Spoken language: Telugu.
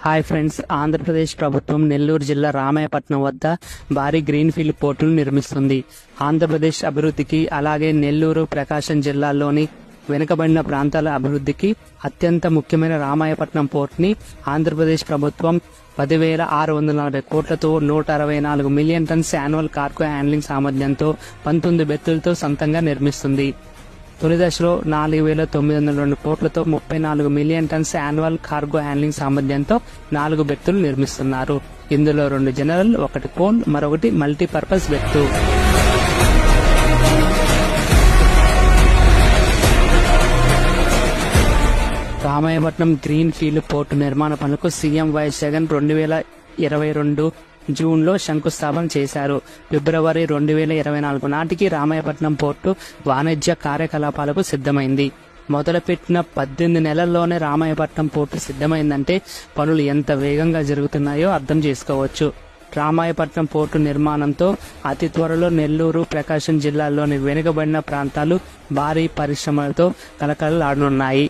హాయ్ ఫ్రెండ్స్, ఆంధ్రప్రదేశ్ ప్రభుత్వం నెల్లూరు జిల్లా రామాయపట్నం వద్ద భారీ గ్రీన్ఫీల్డ్ పోర్టును నిర్మిస్తుంది. ఆంధ్రప్రదేశ్ అభివృద్ధికి, అలాగే నెల్లూరు, ప్రకాశం జిల్లాల్లోని వెనుకబడిన ప్రాంతాల అభివృద్ధికి అత్యంత ముఖ్యమైన రామాయపట్నం పోర్ట్ ని ఆంధ్రప్రదేశ్ ప్రభుత్వం 10,640 కోట్లతో 164 million tons annual cargo handling సామర్థ్యంతో 19 బెర్తులతో సొంతంగా నిర్మిస్తుంది. తొలి దశలో 4,902 కోట్లతో 34 million tons annual cargo handling సామర్థ్యంతో 4 బెర్తులు నిర్మిస్తున్నారు. ఇందులో 2 జనరల్, 1 కోల్, మరొకటి multipurpose berth. Ramayapatnam green field port నిర్మాణ పనులకు సీఎం వైఎస్ జగన్ 2022 జూన్లో శంకుస్థాపన చేశారు. ఫిబ్రవరి 2024 నాటికి రామాయపట్నం పోర్టు వాణిజ్య కార్యకలాపాలకు సిద్ధమైంది. మొదలుపెట్టిన 18 నెలల్లోనే రామాయపట్నం పోర్టు సిద్ధమైందంటే పనులు ఎంత వేగంగా జరుగుతున్నాయో అర్థం చేసుకోవచ్చు. రామాయపట్నం పోర్టు నిర్మాణంతో అతి త్వరలో నెల్లూరు, ప్రకాశం జిల్లాల్లోని వెనుకబడిన ప్రాంతాలు భారీ పరిశ్రమలతో కలకలలాడనున్నాయి.